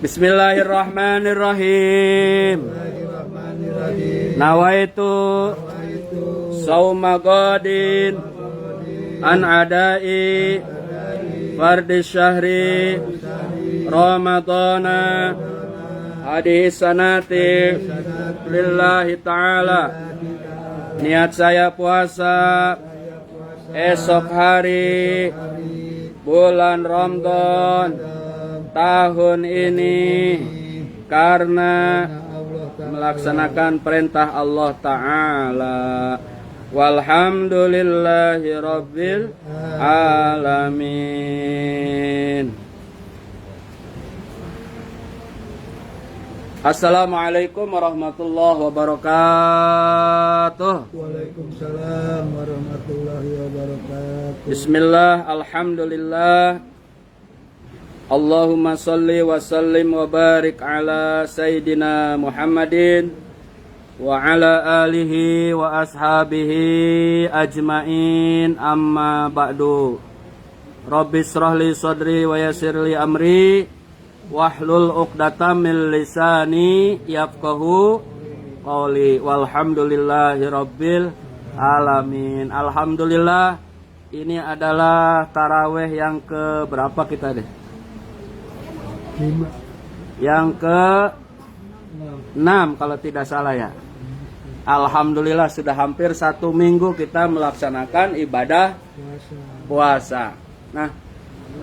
Bismillahirrahmanirrahim. Nawaitu sauma gadin an adai fardi syahri Ramadana hadis sanati lillahi ta'ala. Niat saya puasa esok hari bulan Ramadan tahun ini karena melaksanakan perintah Allah Ta'ala. Walhamdulillahi Rabbil Alamin. Assalamualaikum warahmatullahi wabarakatuh. Waalaikumsalam warahmatullahi wabarakatuh. Bismillah, alhamdulillah. Allahumma salli wa sallim wa barik ala Sayyidina Muhammadin wa ala alihi wa ashabihi ajma'in, amma ba'du. Rabbi israh li sadri wa yassir li amri wahlul 'uqdatam min lisani yafqahu qawli. Walhamdulillahi rabbil alamin. Alhamdulillah, ini adalah tarawih yang ke berapa kita deh? 5. Yang ke 6 kalau tidak salah ya. Alhamdulillah sudah hampir 1 minggu kita melaksanakan ibadah puasa. Nah,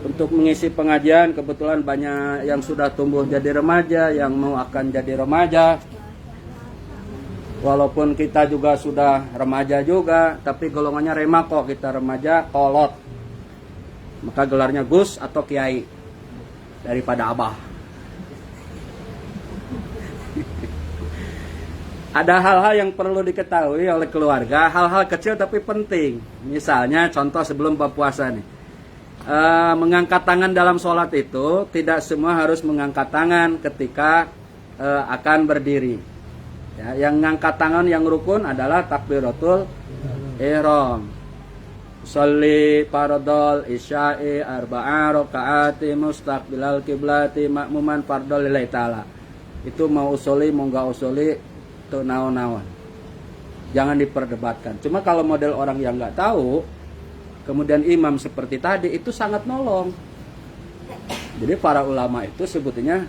untuk mengisi pengajian kebetulan banyak yang sudah tumbuh jadi remaja, yang mau akan jadi remaja. Walaupun kita juga sudah remaja juga, tapi golongannya remako, kita remaja kolot. Maka gelarnya Gus atau Kiai daripada Abah. Ada hal-hal yang perlu diketahui oleh keluarga, hal-hal kecil tapi penting. Misalnya contoh sebelum berpuasa nih. Mengangkat tangan dalam sholat itu tidak semua harus mengangkat tangan ketika akan berdiri ya, yang mengangkat tangan yang rukun adalah takbiratul ihram. Sholli fardhol isya'i arba'a rakaati mustaqbilal kiblati makmuman fardhol lillahi ta'ala. Itu mau usuli mau enggak usuli itu naon-naon, jangan diperdebatkan. Cuma kalau model orang yang enggak tahu kemudian imam seperti tadi, itu sangat nolong. Jadi para ulama itu sebetulnya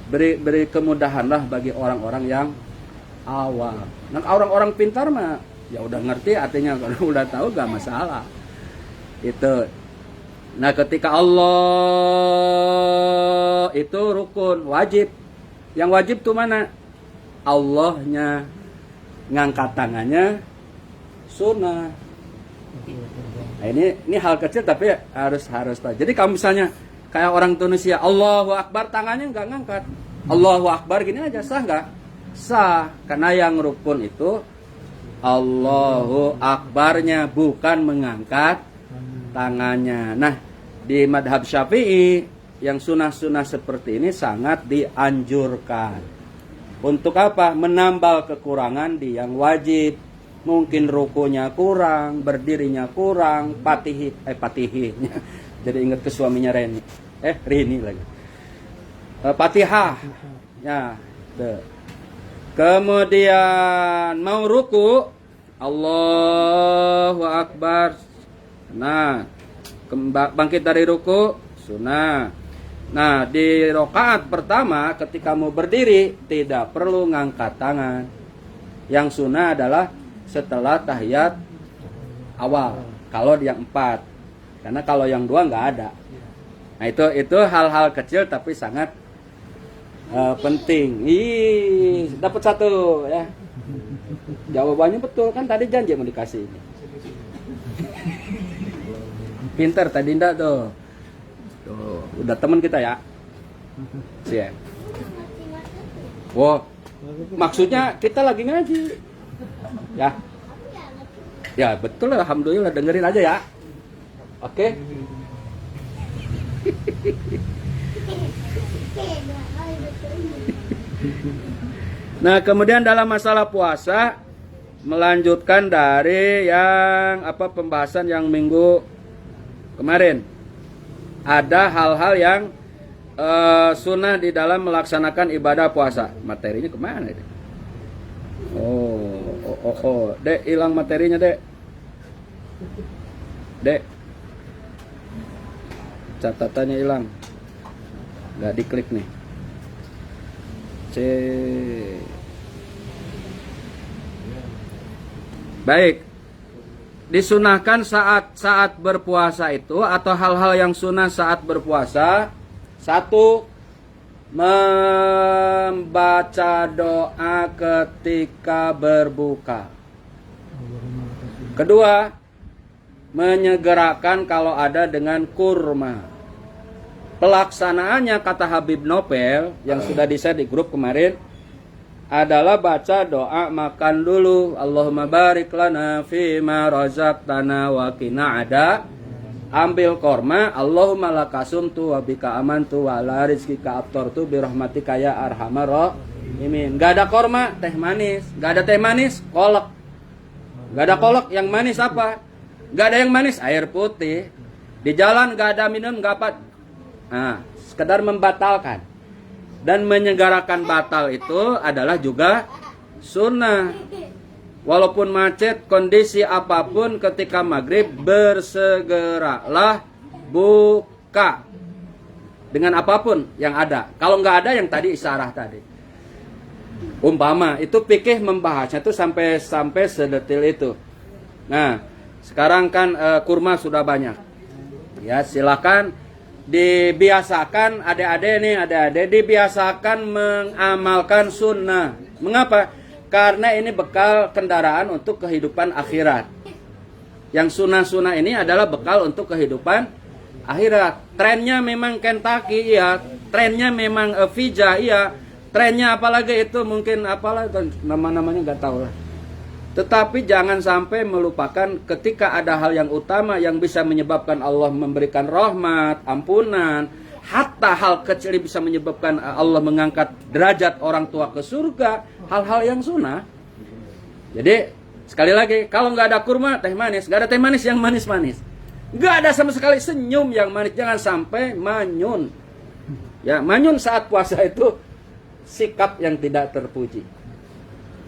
beri kemudahanlah bagi orang-orang yang awam. Nah, orang-orang pintar mah ya udah ngerti artinya, kalau udah tahu gak masalah. Itu. Nah, ketika Allah itu rukun, wajib. Yang wajib tuh mana? Allahnya, ngangkat tangannya sunnah. Nah, ini hal kecil tapi harus tahu. Jadi kalau misalnya kayak orang Tunisia, Allahu Akbar, tangannya nggak ngangkat. Allahu Akbar gini aja, sah nggak? Sah, karena yang rukun itu Allahu Akbarnya, bukan mengangkat tangannya. Nah, di madhab Syafi'i yang sunnah-sunnah seperti ini sangat dianjurkan. Untuk apa? Menambal kekurangan di yang wajib. Mungkin rukunya kurang, berdirinya kurang, patihinya. Jadi ingat ke suaminya Rini lagi. Fatihah. Ya, tuh. Kemudian mau ruku, Allahu Akbar. Nah, bangkit dari ruku, sunnah. Nah, di rakaat pertama ketika mau berdiri tidak perlu ngangkat tangan. Yang sunnah adalah setelah tahiyat awal, kalau yang 4, karena kalau yang 2 nggak ada. Nah, itu hal-hal kecil tapi sangat penting. Dapat 1 ya. Jawabannya betul kan, tadi janji mau dikasih. Pinter tadi ndak tuh. Tuh, udah temen kita ya. Siap. Wow, maksudnya kita lagi ngaji. Ya. Ya, betul, alhamdulillah, dengerin aja ya. Oke. Nah, kemudian dalam masalah puasa melanjutkan dari yang pembahasan yang minggu kemarin. Ada hal-hal yang sunnah di dalam melaksanakan ibadah puasa. Materinya kemana ini? Oh, Dek, hilang materinya, Dek. Dek, catatannya hilang, nggak diklik nih. Baik, disunahkan saat berpuasa itu atau hal-hal yang sunnah saat berpuasa. Satu, membaca doa ketika berbuka. Kedua, menyegerakan kalau ada dengan kurma. Pelaksanaannya kata Habib Nopel yang sudah di-share di grup kemarin adalah baca doa makan dulu. Allahumma barik lana fima razaqtana wa qina ada. Ambil korma, Allahumma lakasumtu wa bika amantu wa ala rizkika aftartu birahmatika ya arhamar rahimin. Gak ada korma, teh manis. Gak ada teh manis, kolak. Gak ada kolak, yang manis apa? Gak ada yang manis, air putih. Di jalan gak ada minum, gak apa. Nah, sekedar membatalkan. Dan menyegarakan batal itu adalah juga sunnah. Walaupun macet, kondisi apapun ketika maghrib, bersegeralah buka. Dengan apapun yang ada. Kalau nggak ada yang tadi isyarah tadi. Umpama, itu fikih membahasnya itu sampai sedetil itu. Nah, sekarang kan kurma sudah banyak. Ya, silakan dibiasakan adik-adik dibiasakan mengamalkan sunnah. Mengapa? Karena ini bekal kendaraan untuk kehidupan akhirat. Yang sunnah-sunnah ini adalah bekal untuk kehidupan akhirat. Trennya memang Kentucky, iya. Trennya memang Fija, iya. Trennya apalagi itu mungkin apalah nama-namanya nggak tahu lah. Tetapi jangan sampai melupakan ketika ada hal yang utama yang bisa menyebabkan Allah memberikan rahmat, ampunan, hatta hal kecil bisa menyebabkan Allah mengangkat derajat orang tua ke surga, hal-hal yang sunnah. Jadi sekali lagi, kalau nggak ada kurma, teh manis, nggak ada teh manis yang manis-manis, nggak ada sama sekali senyum yang manis, jangan sampai manyun. Ya, manyun saat puasa itu sikap yang tidak terpuji.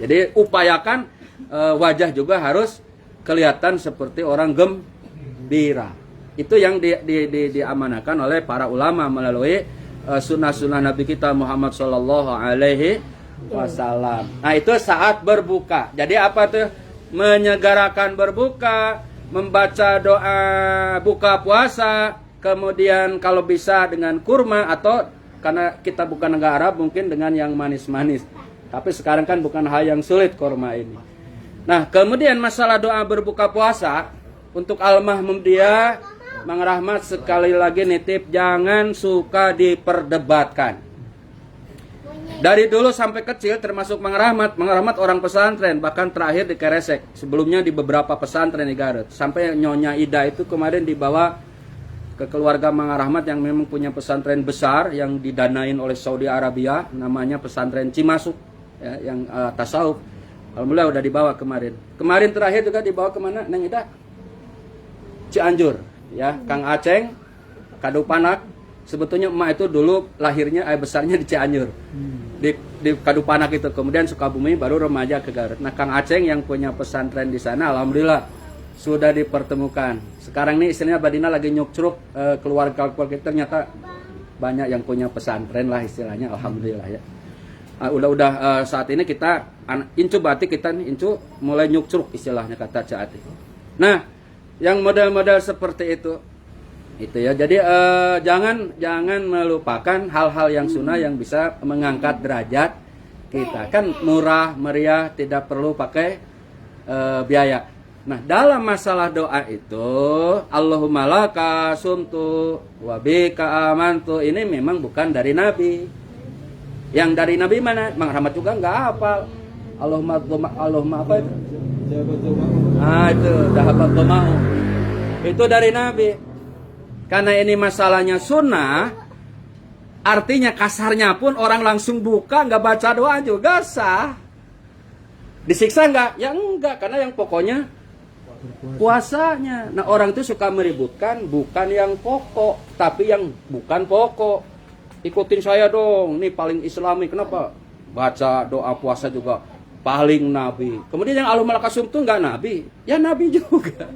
Jadi upayakan wajah juga harus kelihatan seperti orang gembira. Itu yang diamanahkan oleh para ulama melalui sunnah-sunnah Nabi kita Muhammad Sallallahu Alaihi Wasallam. Nah, itu saat berbuka. Jadi apa tuh? Menyegarakan berbuka, membaca doa buka puasa, kemudian kalau bisa dengan kurma atau karena kita bukan negara Arab mungkin dengan yang manis-manis. Tapi sekarang kan bukan hal yang sulit kurma ini. Nah, kemudian masalah doa berbuka puasa untuk Al-Mahmum dia Mang Rahmat sekali lagi nitip jangan suka diperdebatkan. Dari dulu sampai kecil termasuk Mang Rahmat orang pesantren, bahkan terakhir di Keresek, sebelumnya di beberapa pesantren di Garut. Sampai Nyonya Ida itu kemarin dibawa ke keluarga Mang Rahmat yang memang punya pesantren besar yang didanain oleh Saudi Arabia, namanya pesantren Cimasuk ya, yang tasawuf. Alhamdulillah udah dibawa kemarin. Kemarin terakhir juga dibawa kemana Neng Ida? Cianjur. Ya, Kang Aceng, Kadupanak. Sebetulnya emak itu dulu lahirnya besarnya di Cianjur. Di Kadupanak itu. Kemudian Sukabumi baru remaja ke Garut. Nah, Kang Aceng yang punya pesantren di sana alhamdulillah sudah dipertemukan. Sekarang nih istilahnya Badina lagi nyukcruk keluarga kita ternyata banyak yang punya pesantren lah istilahnya alhamdulillah ya. Udah saat ini kita incu batik kita nih incu mulai nyukcruk istilahnya kata Caati. Nah, yang model-model seperti itu ya. Jadi jangan melupakan hal-hal yang sunnah yang bisa mengangkat derajat kita. Kan murah meriah, tidak perlu pakai biaya. Nah, dalam masalah doa itu Allahumma laka sumtu wa bika amantu ini memang bukan dari Nabi. Yang dari Nabi mana? Mang Rahmat juga nggak hafal. Allahumma apa itu? Itu dahabat domahu. Itu dari Nabi. Karena ini masalahnya sunnah, artinya kasarnya pun orang langsung buka nggak baca doa juga sah. Disiksa nggak? Ya enggak, karena yang pokoknya puasanya. Nah, orang itu suka meributkan bukan yang pokok, tapi yang bukan pokok. ikutin saya dong, ini paling islami. Kenapa? Baca doa puasa juga paling nabi. Kemudian yang alu malakasum tuh nggak nabi, ya nabi juga.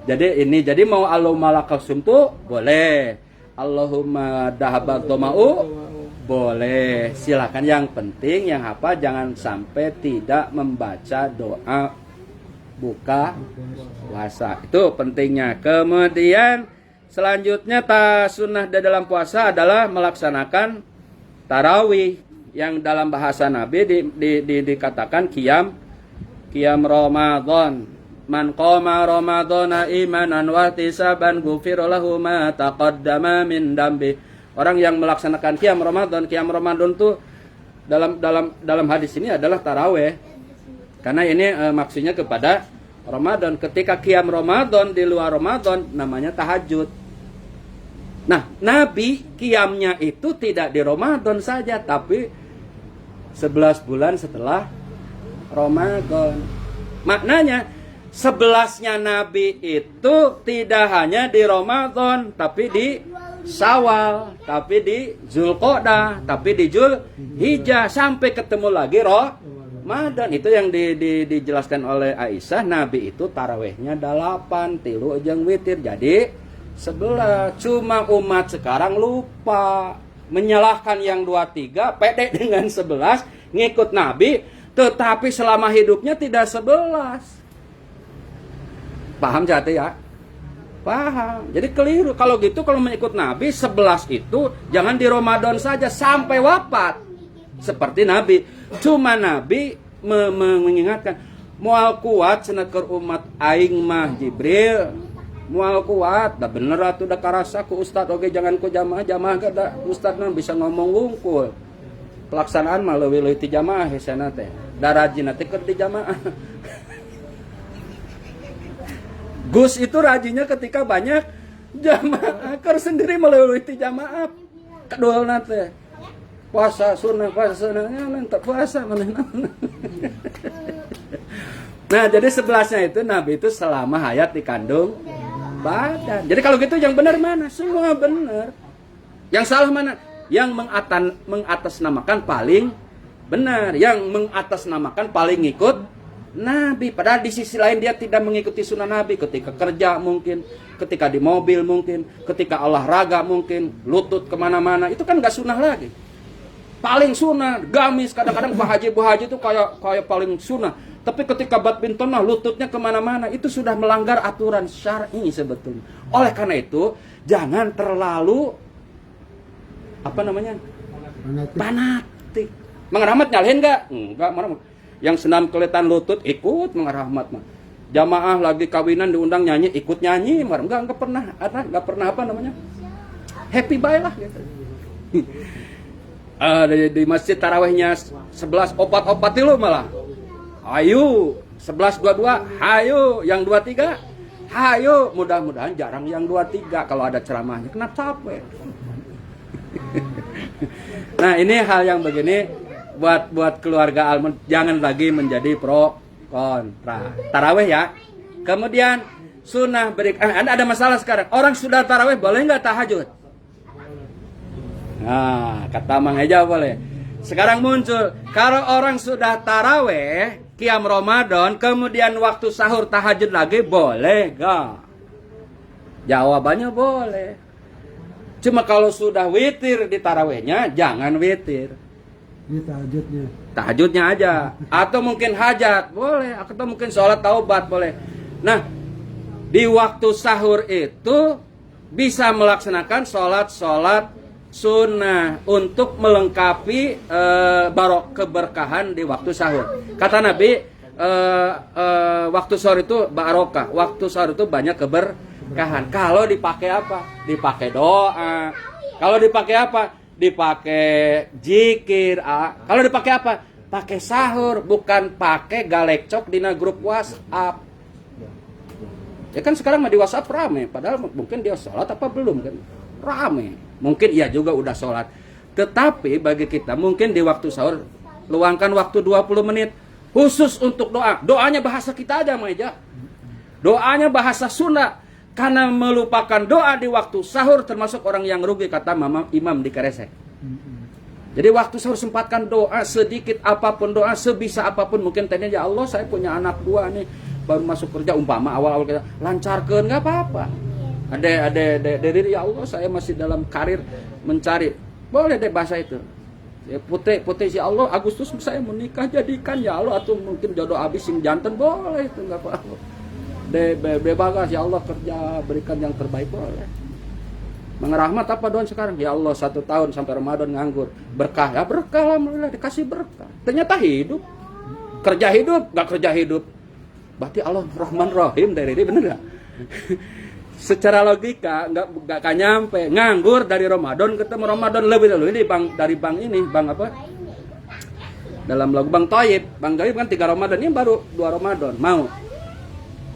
Jadi mau alu malakasum tuh boleh, Allahumma dahabat doma'u boleh, silakan. Yang penting yang apa, jangan sampai tidak membaca doa buka puasa, itu pentingnya. Kemudian selanjutnya sunnah di dalam puasa adalah melaksanakan tarawih, yang dalam bahasa Nabi dikatakan qiyam Ramadan. Man qama Ramadhana imanan wa ihtisaban ghufira lahu ma taqaddama min dambi. Orang yang melaksanakan qiyam Ramadan itu dalam hadis ini adalah tarawih. Karena ini maksudnya kepada Ramadan. Ketika qiyam Ramadan di luar Ramadan namanya tahajud. Nah, Nabi qiyamnya itu tidak di Ramadan saja, tapi 11 bulan setelah Ramadan. Maknanya 11-nya Nabi itu tidak hanya di Ramadan, tapi di Syawal, tapi di Zulqa'dah, tapi di Zulhijjah, sampai ketemu lagi Ramadan. Itu yang dijelaskan oleh Aisyah, Nabi itu tarawihnya 8, tilu jeung witir, jadi 11. Cuma umat sekarang lupa, menyalahkan yang 23, pede dengan 11, ngikut Nabi, tetapi selama hidupnya tidak 11. Paham jati ya? Paham. Jadi keliru. Kalau gitu, kalau mengikut Nabi, 11 itu jangan di Ramadan saja sampai wafat. Seperti Nabi. Cuma Nabi mengingatkan, moal kuat seneker umat aing mah Jibril. Moal kuat. Dah bener atuh da karasa ku ustad oge, jangan ku jamaah kada ustadna bisa ngomong wungkul. Pelaksanaan mah leuwih ti jamaah hesana teh. Da rajin teh keur di jamaah. Gus itu rajinnya ketika banyak jamaah, keur sendiri melewati jamaah. Kedua nate puasa sunnah tak puasa mana. Nah, jadi 11-nya itu Nabi itu selama hayat dikandung badan. Jadi kalau gitu yang benar mana? Semua benar. Yang salah mana? Yang mengatasnamakan paling benar, yang mengatasnamakan paling ngikut Nabi. Padahal di sisi lain dia tidak mengikuti sunnah Nabi. Ketika kerja mungkin, ketika di mobil mungkin, ketika olahraga mungkin, lutut kemana-mana, itu kan gak sunnah lagi. Paling sunnah, gamis, kadang-kadang Bu Haji itu kayak paling sunnah. Tapi ketika badminton mah lututnya kemana-mana, itu sudah melanggar aturan syar'i sebetulnya. Oleh karena itu, jangan terlalu fanatik. Mengerahmat nyalahin gak? Enggak, mengerahmat. Yang senam kelihatan lutut ikut mengerahmat mah. Jamaah lagi kawinan diundang nyanyi ikut nyanyi, enggak pernah apa namanya? Happy bye lah gitu. Di masjid tarawihnya 11 opat lu malah. Ayo 11-22, hayo yang 23, hayo. Mudah-mudahan jarang yang 23 kalau ada ceramahnya, kena capek. Nah, ini hal yang begini buat keluarga Almond jangan lagi menjadi pro kontra. Tarawih ya. Kemudian sunnah ada masalah sekarang. Orang sudah tarawih boleh nggak tahajud? Nah, kata Mang Eja boleh. Sekarang muncul, kalau orang sudah tarawih, qiyam Ramadan, kemudian waktu sahur tahajud lagi, boleh nggak? Jawabannya boleh. Cuma kalau sudah witir di tarawihnya, jangan witir. Ini tahajudnya aja, atau mungkin hajat boleh, atau mungkin sholat taubat boleh. Nah, di waktu sahur itu bisa melaksanakan sholat sunnah untuk melengkapi keberkahan di waktu sahur. Kata Nabi, waktu sahur itu barokah, waktu sahur itu banyak keberkahan. Kalau dipakai apa? Dipakai doa. Kalau dipakai apa? Dipakai zikir. Kalau dipakai apa? Pakai sahur, bukan pakai galecok di grup WhatsApp. Ya kan sekarang mah di WhatsApp rame, padahal mungkin dia sholat apa belum kan? Rame. Mungkin ia juga udah sholat. Tetapi bagi kita mungkin di waktu sahur luangkan waktu 20 menit khusus untuk doa. Doanya bahasa kita aja, Maja. Doanya bahasa Sunda. Karena melupakan doa di waktu sahur termasuk orang yang rugi, kata Imam di Keresek. Jadi waktu sahur sempatkan doa, sedikit apapun doa, sebisa apapun. Mungkin tanya, ya Allah saya punya anak 2 nih, baru masuk kerja, umpama awal-awal kita lancarkan, nggak apa-apa. Ada dari ya Allah saya masih dalam karir mencari, boleh deh bahasa itu. Ya, putih ya Allah Agustus saya menikah, jadikan ya Allah, atau mungkin jodoh habis yang jantan, boleh itu nggak apa-apa. Bebagas ya Allah, kerja berikan yang terbaik, boleh. Mengerahmat apa doa sekarang? Ya Allah 1 tahun sampai Ramadan nganggur, berkah, ya berkah, alhamdulillah dikasih berkah. Ternyata hidup, kerja hidup, nggak kerja hidup, berarti Allah Rahman Rahim dari ini, bener nggak? Secara logika nggak nyampe, nganggur dari Ramadan ketemu Ramadan lebih dulu. Ini dari bang ini, bang apa? Dalam lagu Bang Toyib kan 3 Ramadan, ini baru 2 Ramadan. Mau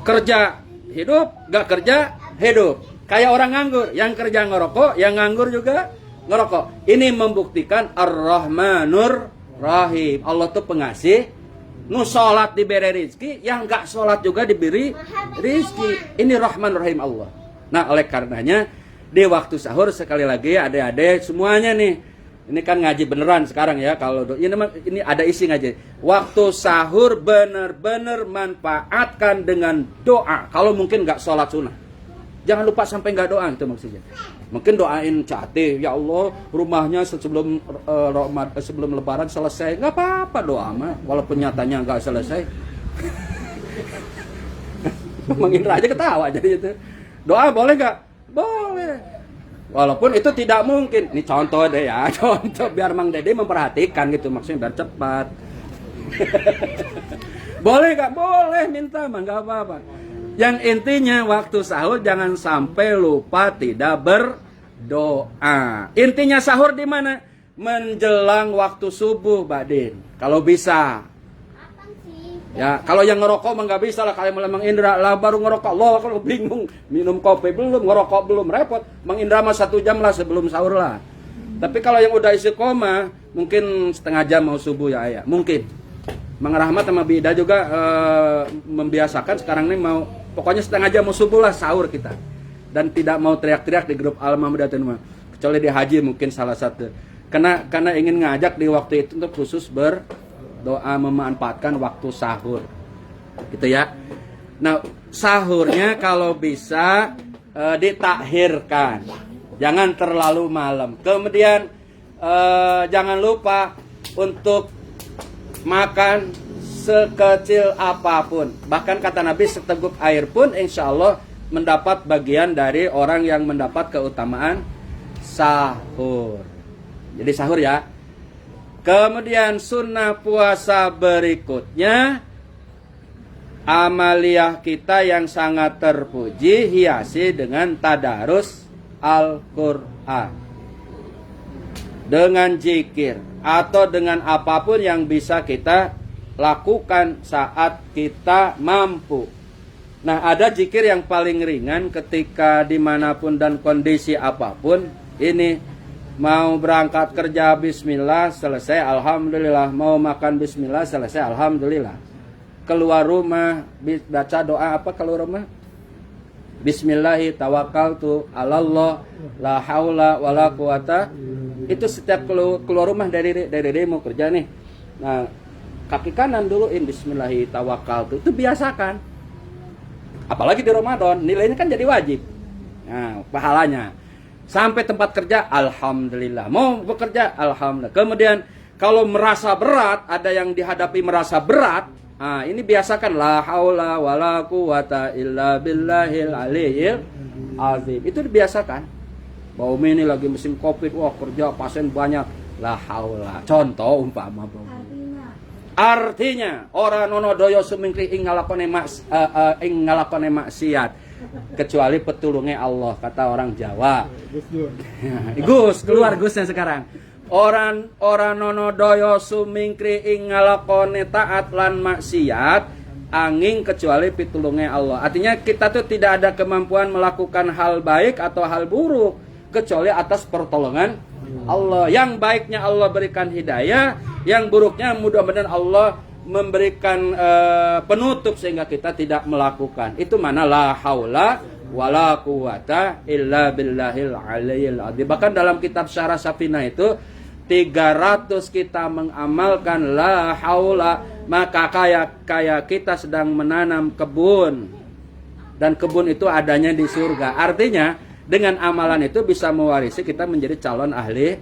kerja hidup, nggak kerja hidup. Kayak orang nganggur, yang kerja ngerokok, yang nganggur juga ngerokok. Ini membuktikan Ar-Rahmanur Rahim. Allah tuh pengasih. Nu sholat diberi rizki, yang gak sholat juga diberi rizki. Ini Rahman Rahim Allah. Nah oleh karenanya di waktu sahur sekali lagi adik-adik semuanya nih. Ini kan ngaji beneran sekarang ya. Kalau ini ada isi ngaji. Waktu sahur bener-bener manfaatkan dengan doa. Kalau mungkin gak sholat sunnah, jangan lupa sampai nggak doa, itu maksudnya. Mungkin doain cate, ya Allah rumahnya sebelum sebelum Lebaran selesai, nggak apa-apa doa mah, walaupun nyatanya nggak selesai. Mang Indra aja ketawa jadi itu. Doa boleh nggak? Boleh. Walaupun itu tidak mungkin. Ini contoh deh ya, contoh biar Mang Dede memperhatikan gitu, maksudnya biar cepat. Boleh nggak? Boleh, minta mah nggak apa-apa. Yang intinya waktu sahur jangan sampai lupa tidak berdoa. Intinya sahur di mana? Menjelang waktu subuh, Mbak Din. Kalau bisa. Ya, kalau yang ngerokok mah nggak bisa lah. Kalau Mang Indra lah baru ngerokok, loh kalau bingung, minum kopi belum, ngerokok belum, repot. Mang Indra mah 1 jam lah sebelum sahur lah. Tapi kalau yang udah istiqomah, mungkin setengah jam mau subuh ya, mungkin. Mang Rahmat sama Bida juga membiasakan sekarang ini mau pokoknya setengah jam mau subuh lah sahur kita. Dan tidak mau teriak-teriak di grup Al-Mahmudatin mah. Kecuali di haji mungkin salah satu. Karena ingin ngajak di waktu itu untuk khusus berdoa memanfaatkan waktu sahur. Gitu ya. Nah, sahurnya kalau bisa ditakhirkan. Jangan terlalu malam. Kemudian jangan lupa untuk makan sekecil apapun. Bahkan kata Nabi seteguk air pun insya Allah mendapat bagian dari orang yang mendapat keutamaan sahur. Jadi sahur ya. Kemudian sunnah puasa berikutnya, amaliyah kita yang sangat terpuji hiasi dengan tadarus Al-Quran, dengan zikir atau dengan apapun yang bisa kita lakukan saat kita mampu. Nah, ada zikir yang paling ringan ketika dimanapun dan kondisi apapun. Ini mau berangkat kerja bismillah, selesai alhamdulillah. Mau makan bismillah, selesai alhamdulillah. Keluar rumah baca doa apa keluar rumah? Bismillahi tawakkaltu 'alallah la haula wala quwata. Itu setiap keluar rumah dari mau kerja nih. Nah, kaki kanan duluin bismillahi tawakkaltu. Itu biasakan. Apalagi di Ramadan, nilainya kan jadi wajib. Nah, pahalanya. Sampai tempat kerja alhamdulillah. Mau bekerja alhamdulillah. Kemudian kalau merasa berat, ada yang dihadapi merasa berat, nah, ini biasakan la haula wala quwata illa billahil aliyil azim. Itu dibiasakan. Bahwa ini lagi musim Covid, wah kerja pasien banyak, la haula. Contoh umpama bahwa artinya orang nono doyo sumingkri ing ngalakone maksiat kecuali petulungnya Allah, kata orang Jawa. Gus keluar Gusnya sekarang. Orang nono doyo sumingkri ing ngalakone taat lan maksiat angin kecuali pitulungnya Allah. Artinya kita tuh tidak ada kemampuan melakukan hal baik atau hal buruk kecuali atas pertolongan Allah. Yang baiknya Allah berikan hidayah, yang buruknya mudah-mudahan Allah memberikan penutup sehingga kita tidak melakukan. Itu mana la haula wala quwata illa billahil aliyil azim. Bahkan dalam kitab Syarah Safinah itu 300 kita mengamalkan la haula, maka kayak kita sedang menanam kebun. Dan kebun itu adanya di surga. Artinya dengan amalan itu bisa mewarisi kita menjadi calon ahli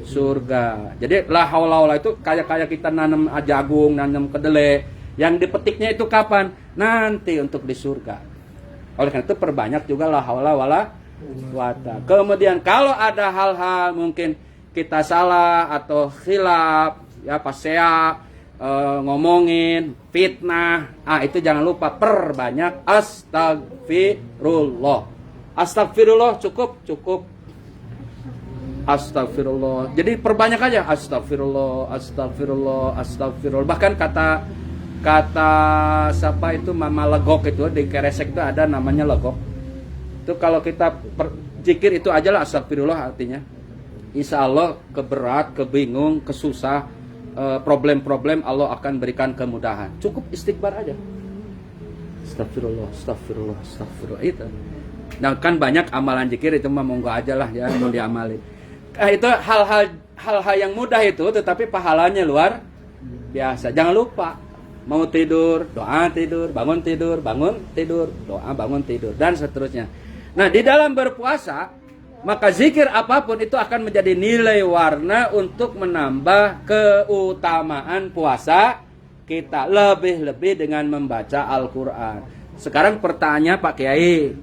surga. Jadi la haula itu kayak kita nanam jagung, nanam kedelai. Yang dipetiknya itu kapan? Nanti untuk di surga. Oleh karena itu perbanyak juga la haula wala quwata. Kemudian kalau ada hal-hal mungkin kita salah atau khilaf, ya pasea, ngomongin fitnah, itu jangan lupa perbanyak astagfirullah. Astagfirullah cukup. Astagfirullah. Jadi perbanyak aja astagfirullah. Bahkan kata siapa itu Mama Legok itu di Keresek itu ada namanya Legok. Itu kalau kita zikir itu aja lah astagfirullah artinya. Insya Allah keberat, kebingung, kesusah, problem-problem Allah akan berikan kemudahan. Cukup istighfar aja. Astagfirullah. Itu. Nah kan banyak amalan zikir itu mah monggo aja lah ya mau diamalin. Itu hal-hal yang mudah itu, tetapi pahalanya luar biasa. Jangan lupa mau tidur, doa tidur, bangun tidur, doa bangun tidur dan seterusnya. Nah di dalam berpuasa maka zikir apapun itu akan menjadi nilai warna untuk menambah keutamaan puasa kita lebih-lebih dengan membaca Al-Quran. Sekarang pertanyaannya Pak Kiai,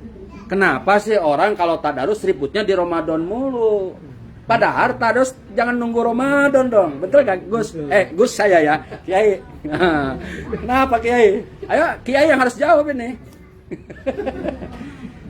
kenapa sih orang kalau tadarus ributnya di Ramadan mulu? Padahal tadarus jangan nunggu Ramadan dong. Betul gak Gus? Gus saya ya, Kiai. Kenapa Kiai? Ayo Kiai yang harus jawab ini.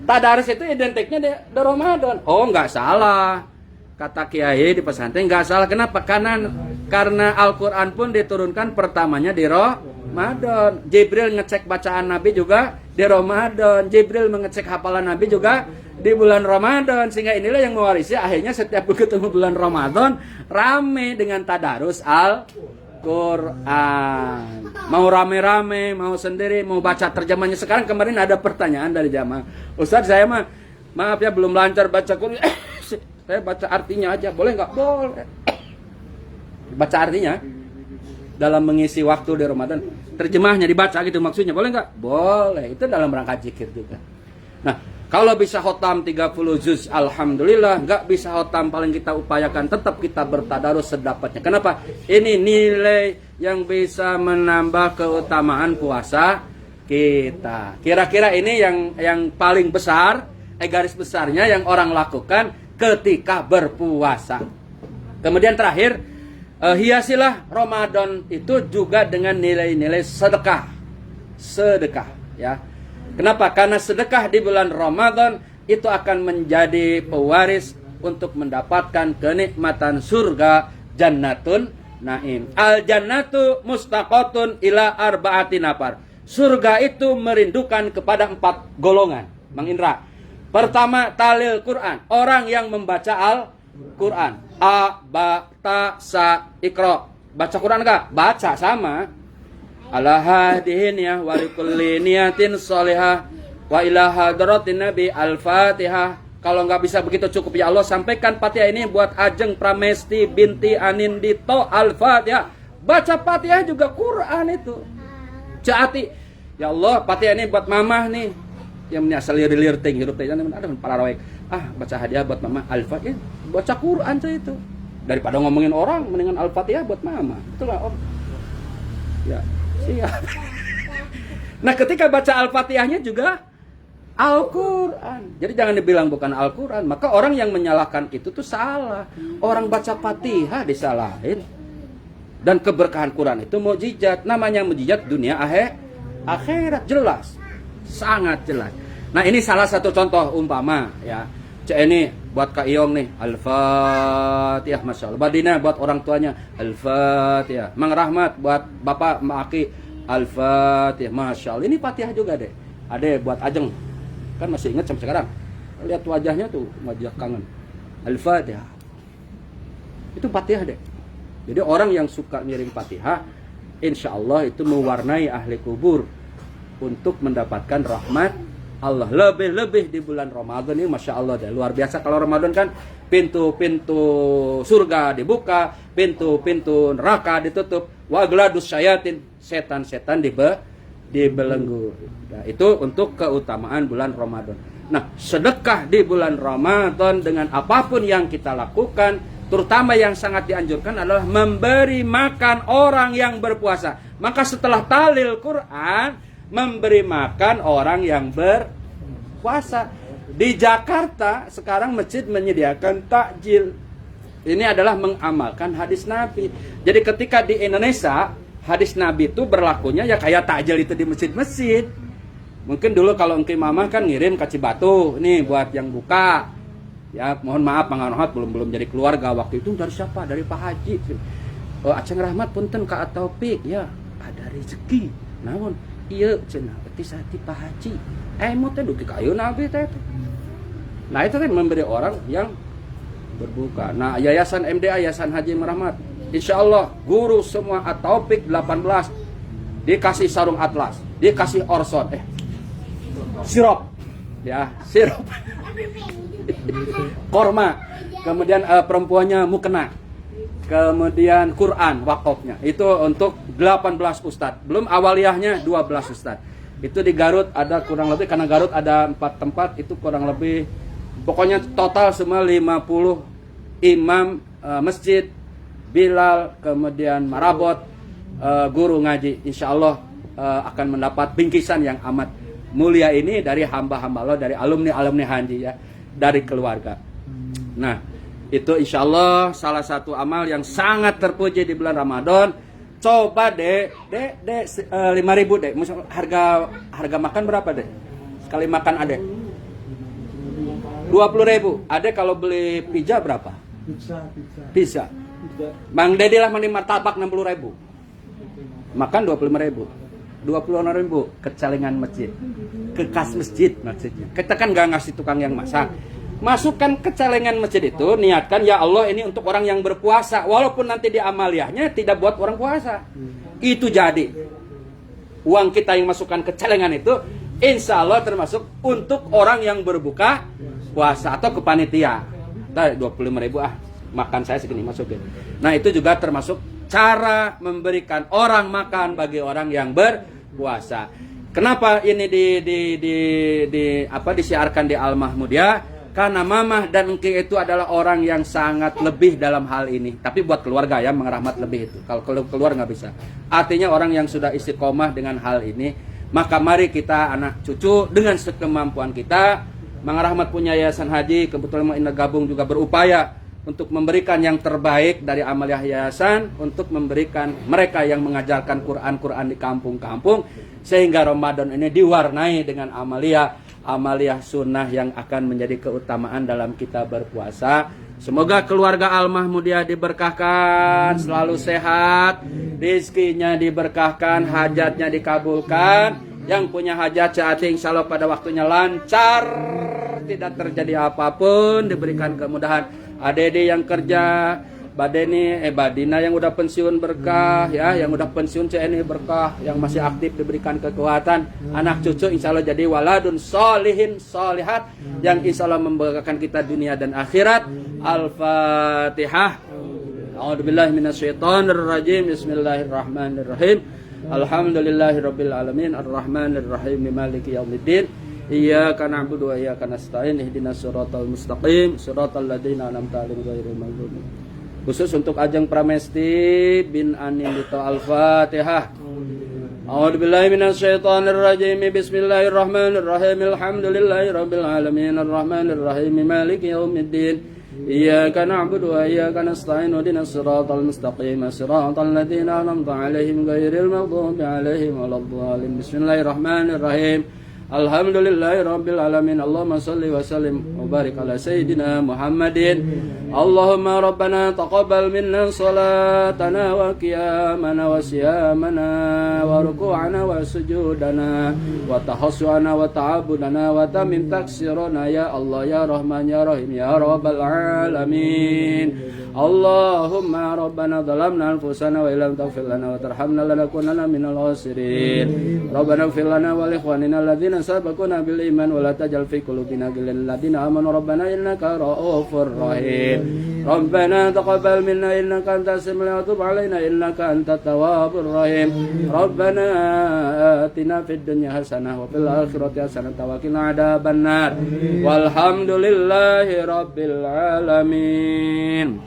Tadarus itu identiknya di Ramadan. Oh, nggak salah. Kata Kiai di pesantren nggak salah. Kenapa? Karena Al-Quran pun diturunkan pertamanya di Ramadan. Jibril ngecek bacaan Nabi juga di Ramadan. Jibril mengecek hafalan Nabi juga di bulan Ramadan. Sehingga inilah yang mewarisi akhirnya setiap ketemu bulan Ramadan rame dengan tadarus Al-Quran. Mau rame-rame, mau sendiri, mau baca terjemahnya. Sekarang kemarin ada pertanyaan dari jamaah. Ustaz saya maaf ya belum lancar baca Quran. Saya baca artinya aja, boleh nggak? Boleh. Baca artinya dalam mengisi waktu di Ramadan. Terjemahnya dibaca gitu maksudnya, boleh nggak? Boleh. Itu dalam rangka zikir juga. Nah, kalau bisa khotam 30 juz, alhamdulillah. Nggak bisa khotam, paling kita upayakan tetap kita bertadarus sedapatnya. Kenapa? Ini nilai yang bisa menambah keutamaan puasa kita. Kira-kira ini yang paling besar, garis besarnya yang orang lakukan ketika berpuasa. Kemudian terakhir, hiasilah Ramadan itu juga dengan nilai-nilai sedekah. Sedekah, ya. Kenapa? Karena sedekah di bulan Ramadan itu akan menjadi pewaris untuk mendapatkan kenikmatan surga Jannatun Naim. Al jannatu mustaqatun ila arba'ati nafar. Surga itu merindukan kepada 4 golongan. Mang Indra. Pertama, talil Quran. Orang yang membaca Al-Quran. A, ba, ta, sa, ikro. Baca Quran enggak? Baca sama. Ala hadihin ya walikulli niyatin sholihah wa ila hadratin nabi al-fatihah. Kalau nggak bisa begitu cukup ya Allah sampaikan Fatihah ini buat Ajeng Pramesti binti Anindito al-Fatihah. Baca Fatihah juga Quran itu. Caati ya Allah Fatihah ini buat mamah nih yang asal lirir ting hidup teh ada para rawek. Baca hadiah buat mama al-Fatihah. Baca Quran tuh itu. Daripada ngomongin orang mendingan al-Fatihah buat mama. Itulah Om. Ya. Siap. Nah ketika baca Al-Fatihahnya juga Al-Quran. Jadi jangan dibilang bukan Al-Quran. Maka orang yang menyalahkan itu tuh salah. Orang baca Fatihah disalahin. Dan keberkahan Quran itu mukjizat. Namanya mukjizat dunia akhirat. Jelas. Sangat jelas. Nah ini salah satu contoh umpama ya. Ini buat Kak Iyong nih Al-Fatihah, Masya Allah. Badina buat orang tuanya Al-Fatihah. Mang Rahmat buat bapak Maki Al-Fatihah, Masya Allah. Ini Fatihah juga deh. Ada buat Ajeng. Kan masih ingat sampai sekarang. Lihat wajahnya tuh, wajah kangen. Al-Fatihah. Itu Fatihah deh. Jadi orang yang suka ngirim Fatihah, insya Allah itu mewarnai ahli kubur untuk mendapatkan rahmat Allah, lebih-lebih di bulan Ramadan ini Masya Allah deh, luar biasa. Kalau Ramadan kan pintu-pintu surga dibuka, pintu-pintu neraka ditutup, wagladus syayatin, setan-setan dibelenggu. Nah, itu untuk keutamaan bulan Ramadan. Nah, sedekah di bulan Ramadan dengan apapun yang kita lakukan, terutama yang sangat dianjurkan adalah memberi makan orang yang berpuasa. Maka setelah tahlil Quran, memberi makan orang yang berpuasa. Di Jakarta sekarang masjid menyediakan takjil. Ini adalah mengamalkan hadis Nabi. Jadi ketika di Indonesia hadis Nabi itu berlakunya ya kayak takjil itu di masjid-masjid. Mungkin dulu kalau engke mama kan ngirim ke Cibatu nih buat yang buka. Ya mohon maaf Mang Anohat belum jadi keluarga waktu itu. Dari siapa? Dari Pak Haji. Aceng Rahmat punten Kak Taufik ya ada rezeki. Namun iya cenah beti sati Pak Haji. Emot teh duki kayu Nabi teh. Nah itu teh memberi orang yang berbuka. Nah Yayasan MDA Yayasan Haji Merahmat, insya Allah guru semua At-Taufik 18 dikasih sarung atlas, dikasih orson sirup ya, sirup korma, kemudian perempuannya mukena, kemudian Quran wakofnya itu untuk 18 ustadz, belum awaliyahnya 12 ustadz. Itu di Garut ada kurang lebih, karena Garut ada 4 tempat, itu kurang lebih pokoknya total semua 50 imam masjid, Bilal, kemudian marabot, guru ngaji, insya Allah akan mendapat bingkisan yang amat mulia ini dari hamba-hamba Allah, dari alumni Haji ya, dari keluarga. Nah itu insya Allah salah satu amal yang sangat terpuji di bulan Ramadan. Coba dek 5.000 dek, harga makan berapa dek? Sekali makan adek 20.000. Adek kalau beli pizza berapa? Pizza. Bang Dedi lah menerima tabak 60.000. Makan 25.000. 26.000 ke celengan masjid, ke kas masjid maksudnya. Kita kan gak ngasih tukang yang masak. Masukkan ke celengan masjid itu, niatkan ya Allah ini untuk orang yang berpuasa, walaupun nanti di amaliyahnya tidak buat orang puasa. Itu jadi uang kita yang masukkan ke celengan itu insya Allah termasuk untuk orang yang berbuka puasa atau ke panitia. 25.000 makan saya segini masukin. Nah itu juga termasuk cara memberikan orang makan bagi orang yang berpuasa. Kenapa ini disiarkan di Al Mahmudiyah? Karena mamah dan engking itu adalah orang yang sangat lebih dalam hal ini. Tapi buat keluarga ya, mengrahmat lebih itu. Kalau keluar nggak bisa. Artinya orang yang sudah istiqomah dengan hal ini, maka mari kita anak cucu dengan sekemampuan kita. Mang Rahmat punya yayasan haji, kebetulan Mang Indah gabung juga berupaya untuk memberikan yang terbaik dari amaliyah yayasan, untuk memberikan mereka yang mengajarkan Quran di kampung-kampung, sehingga Ramadan ini diwarnai dengan amaliyah sunnah yang akan menjadi keutamaan dalam kita berpuasa. Semoga keluarga Al Mahmudiyah diberkahkan, selalu sehat, rizkinya diberkahkan, hajatnya dikabulkan. Yang punya hajat saat ini insya Allah pada waktunya lancar, tidak terjadi apapun, diberikan kemudahan. Adede yang kerja, Badina yang udah pensiun berkah ya, yang udah pensiun CNI berkah, yang masih aktif diberikan kekuatan, anak cucu insya Allah jadi waladun solihin solihat yang insya Allah memberkahkan kita dunia dan akhirat. Al-Fatihah. A'udzubillahi minasyaitonirrajim. Bismillahirrahmanirrahim. Alhamdulillahirabbil alamin arrahmanir rahim maliki yaumiddin. Iyyaka na'budu wa iyyaka nasta'in ihdinas siratal mustaqim siratal ladzina an'amta 'alaihim ghairil maghdubi. Khusus untuk Ajeng Pramesti bin Anin Dito. Al-Fatihah. A'udzubillahi minasyaitonir rajim. Bismillahirrahmanirrahim. Alhamdulillahirabbil alamin arrahmanir rahim maliki yaumiddin. Iyyaka na'budu wa iyyaka nasta'in ihdinas siratal mustaqim siratal ladzina an'amta 'alaihim ghairil maghdubi 'alaihim waladdallin. Bismillahirrahmanirrahim. Alhamdulillahirabbil alamin. Allahumma shalli wa sallim wa barik ala sayidina Muhammadin. Allahumma rabbana taqabbal minna salatana wa qiyamana wa siyamana wa ruku'ana wa sujudana wa tahassuana wa ta'abudana wa tamim taksirana ya Allah ya Rahman ya Rahim ya rabbal alamin. Allahumma rabbana zalamna anfusana wa illam taghfir lana wa tarhamna lanakunanna minal khasirin. Rabbana ighfir lana wa li ikhwanina alladhina sabaquna bil iman wa la taj'al fi qulubina ghillan lil ladzina amanu rabbana innaka ra'ufur rahim. Rabbana taqabbal minna innaka antas samiul 'alim wa tub 'alaina innaka antat tawwabur rahim. Rabbana atina fid dunya hasanah wa fil akhirati hasanah wa qina adzabannar. Walhamdulillahi rabbil alamin.